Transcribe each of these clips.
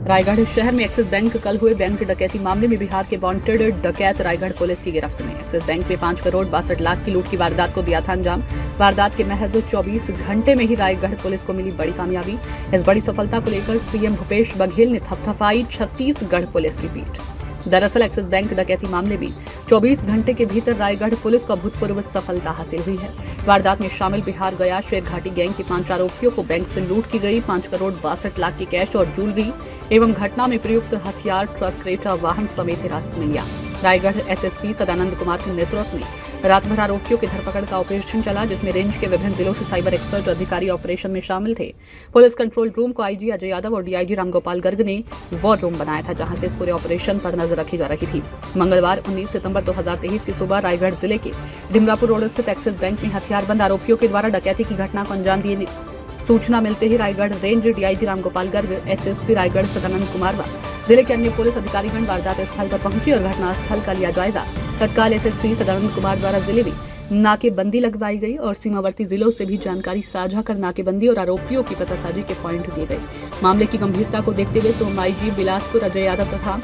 रायगढ़ शहर में axis bank कल हुए बैंक डकैती मामले में बिहार के वांटेड डकैत रायगढ़ पुलिस की गिरफ्त में। एक्सिस बैंक में 5 करोड़ 62 लाख की लूट की वारदात को दिया था अंजाम। वारदात के महज 24 घंटे में ही रायगढ़ पुलिस को मिली बड़ी कामयाबी। इस बड़ी सफलता को लेकर सीएम भूपेश बघेल ने थपथपाई छत्तीसगढ़ पुलिस की पीठ। दरअसल एक्सिस बैंक डकैती मामले में 24 घंटे के भीतर रायगढ़ पुलिस को अभूतपूर्व सफलता हासिल हुई है। वारदात में शामिल बिहार गया शेरघाटी गैंग के 5 आरोपियों को बैंक से लूट की गई 5 करोड़ 62 लाख की कैश और ज्वेलरी एवं घटना में प्रयुक्त हथियार ट्रक क्रेटा वाहन समेत हिरासत में लिया। रायगढ़ एसएसपी सदानंद कुमार के नेतृत्व में रात भर आरोपियों की धरपकड़ का ऑपरेशन चला, जिसमें रेंज के विभिन्न जिलों से साइबर एक्सपर्ट अधिकारी ऑपरेशन में शामिल थे। पुलिस कंट्रोल रूम को आईजी अजय यादव और डीआईजी रामगोपाल गर्ग ने वॉर रूम बनाया था, जहां से इस पूरे ऑपरेशन पर नजर रखी जा रही थी। मंगलवार 19 सितंबर 2023 की सुबह रायगढ़ जिले के ढिमरापुर रोड स्थित एक्सिस बैंक में हथियारबंद आरोपियों के द्वारा डकैती की घटना को अंजाम दिए सूचना मिलते ही Raigarh range DIG Ramgopal Garg, SSP Raigarh Sadanand Kumar व जिले के अन्य पुलिस अधिकारीगण वारदात स्थल पर पहुंचे और घटनास्थल का लिया जायजा। तत्काल एसएसपी सदानंद कुमार द्वारा जिले में नाकेबंदी लगवाई गई और सीमावर्ती जिलों से भी जानकारी साझा कर नाकेबंदी और आरोपियों की पतासाजी के पॉइंट दिए गए। मामले की गंभीरता को देखते हुए सोम आईजी बिलासपुर अजय यादव तथा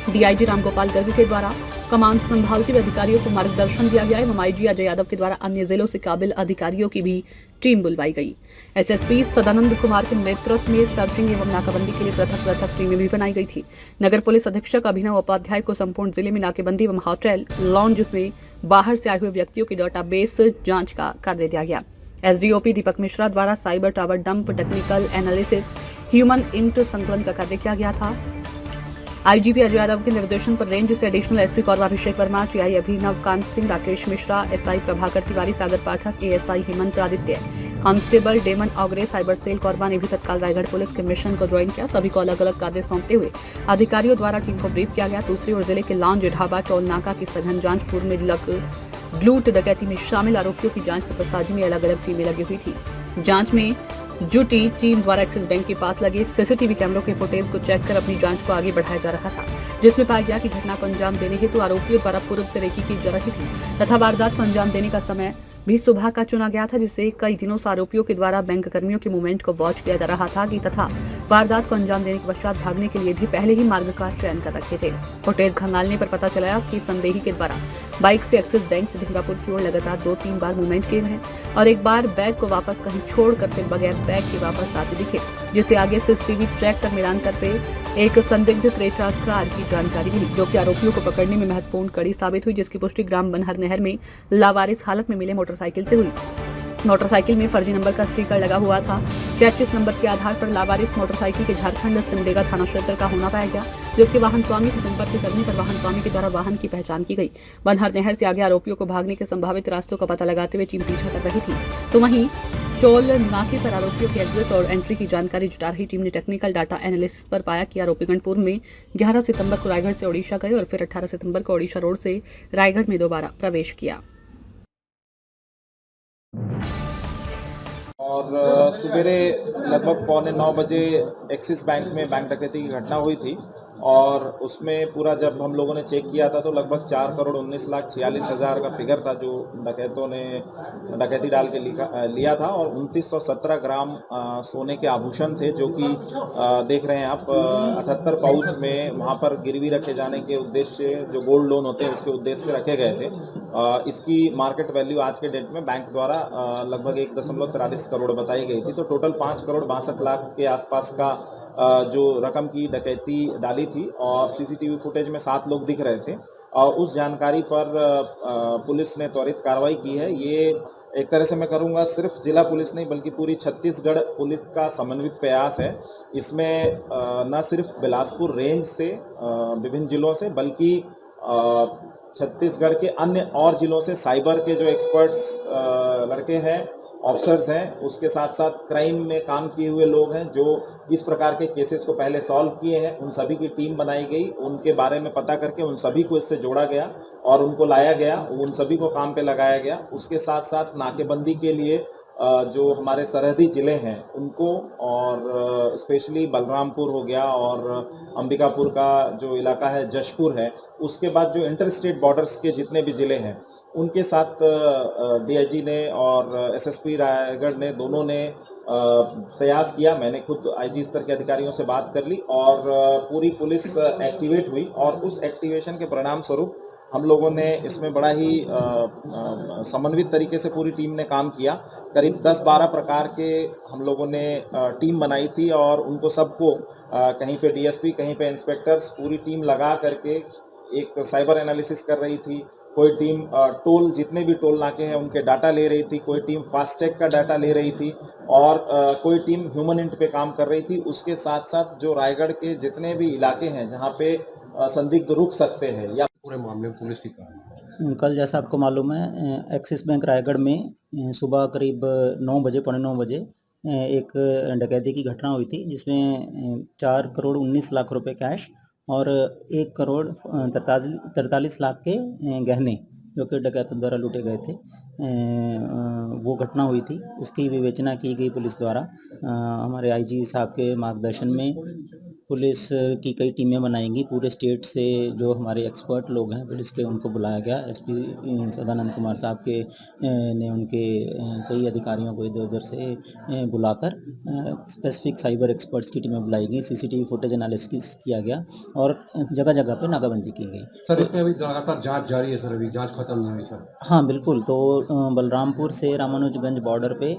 डीआईजी रामगोपाल गर्ग के द्वारा कमान संभालते हुए अधिकारियों को मार्गदर्शन दिया गया एवं आईजी अजय यादव के द्वारा अन्य जिलों से काबिल अधिकारियों की भी टीम बुलवाई गई। एसएसपी सदानंद कुमार के नेतृत्व में सर्चिंग एवं नाकाबंदी के लिए पृथक टीमें भी बनाई गई थी। नगर पुलिस अधीक्षक अभिनव उपाध्याय को संपूर्ण जिले में नाकेबंदी एवं होटल लॉन्ज में बाहर से आए हुए व्यक्तियों की डाटाबेस जांच का कार्य दिया गया। एसडीओपी दीपक मिश्रा द्वारा cyber tower dump, technical analysis, human int संकलन का कार्य किया गया था। आईजीपी अजय यादव के निर्देशन पर रेंज से additional SP Kaurav Abhishek Verma, TI Abhinav Kant Singh, Rakesh Mishra, SI Prabhakar Tiwari, Sagar Pathak, ASI Hemant Aditya, constable Deman Augre, cyber cell Kaurava ने भी तत्काल रायगढ़ पुलिस के मिशन को ज्वाइन किया। सभी को अलग अलग कार्य सौंपते हुए अधिकारियों द्वारा टीम को ब्रीफ किया गया। दूसरी ओर जिले के लॉन्ज, ढाबा, टोल नाका की सघन जांच, पूर्व में लूट डकैती में शामिल आरोपियों की जांच पतासाजी में अलग अलग टीमें लगी हुई थी। जांच में जुटी टीम द्वारा एक्सिस बैंक के पास लगे सीसीटीवी कैमरों के फुटेज को चेक कर अपनी जांच को आगे बढ़ाया जा रहा था, जिसमें पाया गया कि घटना को अंजाम देने हेतु आरोपियों द्वारा पूर्व से रेकी की जा रही थी तथा वारदात को अंजाम देने का समय भी सुबह का चुना गया था, जिससे कई दिनों से आरोपियों के द्वारा बैंक कर्मियों के मूवमेंट को वॉच किया जा रहा था तथा वारदात को अंजाम देने के पश्चात भागने के लिए भी पहले ही मार्ग का चयन कर रखे थे। फुटेज खंगालने पर पता चला कि संदेही के द्वारा बाइक से एक्सिस बैंक से ढिमरापुर की ओर लगातार 2-3 बार मूवमेंट किए हैं और एक बार बैग को वापस कहीं छोड़कर फिर बगैर बैग के वापस आते दिखे, जिससे आगे सीसीटीवी ट्रैक कर मिलान करते एक संदिग्ध क्रेटा कार की जानकारी मिली, जो कि आरोपियों को पकड़ने में महत्वपूर्ण कड़ी साबित हुई, जिसकी पुष्टि ग्राम बनहर नहर में लावारिस हालत में मिले मोटरसाइकिल से हुई। मोटरसाइकिल में फर्जी नंबर का स्टिकर लगा हुआ था। 33 नंबर के आधार पर लावारिस मोटरसाइकिल के झारखंड सिमडेगा थाना क्षेत्र का होना पाया गया, जिसके वाहन स्वामी से संपर्क करने पर वाहन स्वामी के द्वारा वाहन की पहचान की गई। बनहर नहर से आगे आरोपियों को भागने के संभावित रास्तों का पता लगाते हुए टीम पीछा कर रही थी, तो वहीं टोल नाके पर आरोपियों की एग्जिट और एंट्री की जानकारी जुटा रही टीम ने टेक्निकल डाटा एनालिसिस पर पाया कि आरोपीगण पूर्व में 11 सितंबर को रायगढ़ से ओडिशा गए और फिर 18 सितंबर को ओडिशा रोड से रायगढ़ में दोबारा प्रवेश किया। और सवेरे लगभग 8:45 बजे एक्सिस बैंक में बैंक डकैती की घटना हुई थी और उसमें पूरा जब हम लोगों ने चेक किया था तो लगभग 4 करोड़ 19 लाख 46 हज़ार का फिगर था जो डकैतों ने डकैती डाल के लिया था और 2917 ग्राम सोने के आभूषण थे, जो कि देख रहे हैं आप 78 पाउच में वहाँ पर गिरवी रखे जाने के उद्देश्य, जो गोल्ड लोन होते हैं उसके उद्देश्य से रखे गए थे। इसकी मार्केट वैल्यू आज के डेट में बैंक द्वारा लगभग 1.43 करोड़ बताई गई थी, तो टोटल 5 करोड़ 62 लाख के आसपास का जो रकम की डकैती डाली थी और सीसीटीवी फुटेज में 7 लोग दिख रहे थे और उस जानकारी पर पुलिस ने त्वरित कार्रवाई की है। ये एक तरह से मैं करूंगा सिर्फ जिला पुलिस नहीं बल्कि पूरी छत्तीसगढ़ पुलिस का समन्वित प्रयास है। इसमें न सिर्फ बिलासपुर रेंज से विभिन्न जिलों से बल्कि छत्तीसगढ़ के अन्य और जिलों से साइबर के जो एक्सपर्ट्स लड़के हैं, ऑफिसर्स हैं, उसके साथ साथ क्राइम में काम किए हुए लोग हैं जो इस प्रकार के केसेस को पहले सॉल्व किए हैं, उन सभी की टीम बनाई गई। उनके बारे में पता करके उन सभी को इससे जोड़ा गया और उनको लाया गया, उन सभी को काम पे लगाया गया। उसके साथ साथ नाकेबंदी के लिए जो हमारे सरहदी जिले हैं उनको और स्पेशली बलरामपुर हो गया और अंबिकापुर का जो इलाका है जशपुर है, उसके बाद जो इंटर स्टेट बॉर्डर्स के जितने भी ज़िले हैं उनके साथ डीआईजी ने और एसएसपी रायगढ़ ने दोनों ने प्रयास किया। मैंने खुद आईजी स्तर के अधिकारियों से बात कर ली और पूरी पुलिस एक्टिवेट हुई और उस एक्टिवेशन के परिणाम स्वरूप हम लोगों ने इसमें बड़ा ही समन्वित तरीके से पूरी टीम ने काम किया। करीब 10-12 प्रकार के हम लोगों ने टीम बनाई थी और उनको सबको कहीं पे डीएसपी, कहीं पे इंस्पेक्टर्स, पूरी टीम लगा करके एक साइबर एनालिसिस कर रही थी। कोई टीम टोल, जितने भी टोल नाके हैं उनके डाटा ले रही थी, कोई टीम फास्टैग का डाटा ले रही थी और कोई टीम ह्यूमन इंट पे काम कर रही थी। उसके साथ-साथ जो रायगढ़ के जितने भी इलाके हैं जहाँ पे संदिग्ध रुक सकते हैं या पूरे मामले में पुलिस की कार्रवाई। कल जैसा आपको मालूम है एक्सिस बैंक रायगढ़ में सुबह करीब 9 बजे, पौने 9 बजे एक डकैती की घटना हुई थी जिसमें 4 करोड़ 19 लाख रुपए कैश और 1 करोड़ 43 लाख के गहने जो कि डकैतों द्वारा लूटे गए थे। वो घटना हुई थी, उसकी विवेचना की गई पुलिस द्वारा। हमारे आईजी साहब के मार्गदर्शन में पुलिस की कई टीमें बनाई गई। पूरे स्टेट से जो हमारे एक्सपर्ट लोग हैं पुलिस के, उनको बुलाया गया। एसपी सदानंद कुमार साहब के ने उनके कई अधिकारियों को इधर-उधर से बुलाकर स्पेसिफिक साइबर एक्सपर्ट्स की टीमें बुलाई गई। सीसीटीवी फुटेज एनालिसिस किया गया और जगह-जगह पे नाकाबंदी की गई। सर इसमें अभी लगातार जांच जारी है सर, अभी जांच खत्म नहीं हुई सर। हाँ, बिल्कुल। तो बलरामपुर से रामानुजगंज बॉर्डर पे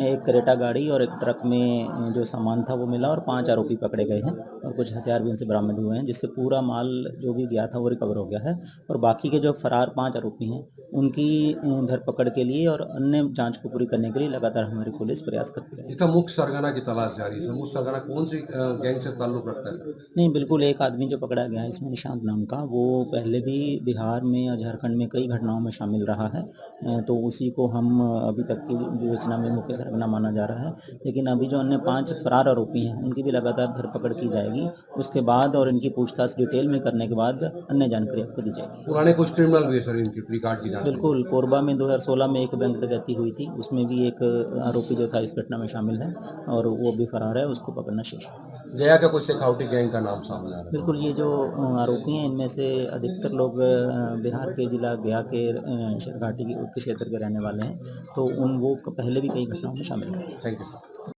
एक क्रेटा गाड़ी और एक ट्रक में जो सामान था वो मिला और 5 आरोपी पकड़े गए हैं और कुछ हथियार भी उनसे बरामद हुए हैं, जिससे पूरा माल जो भी गया था वो रिकवर हो गया है। और बाकी के जो फरार 5 आरोपी हैं उनकी धरपकड़ के लिए और अन्य जांच को पूरी करने के लिए लगातार हमारी पुलिस प्रयास करती है। इसका मुख्य सरगना की तलाश जारी है सर। मुख्य सरगना कौन सी गैंग से ताल्लुक रखता है सर? नहीं, बिल्कुल एक आदमी जो पकड़ा गया है इसमें निशांत नाम का, वो पहले भी बिहार में और झारखंड में कई घटनाओं में शामिल रहा है। तो उसी को हम अभी तक की विवेचना में मुख्य सरगना माना जा रहा है। लेकिन अभी जो अन्य 5 फरार आरोपी हैं उनकी भी लगातार धरपकड़ की जाएगी। उसके बाद और इनकी पूछताछ डिटेल में करने के बाद अन्य जानकारी आपको दी जाएगी। पुराने कुछ क्रिमिनल भी है सर इनकी रिकॉर्ड की जांच में। बिल्कुल, कोरबा में 2016 में एक बैंक डकैती हुई थी, उसमें भी एक आरोपी जो था इस घटना में शामिल है और वो भी फरार है, उसको पकड़ना शेष है। गया का कोई सिक्योरिटी गैंग का नाम सामने आ रहा है। बिल्कुल, ये जो आरोपी हैं इनमें से अधिकतर लोग बिहार के जिला गया के शेरघाटी के क्षेत्र के रहने वाले हैं। तो वो पहले भी कई घटनाओं में शामिल हैं। Thank you sir.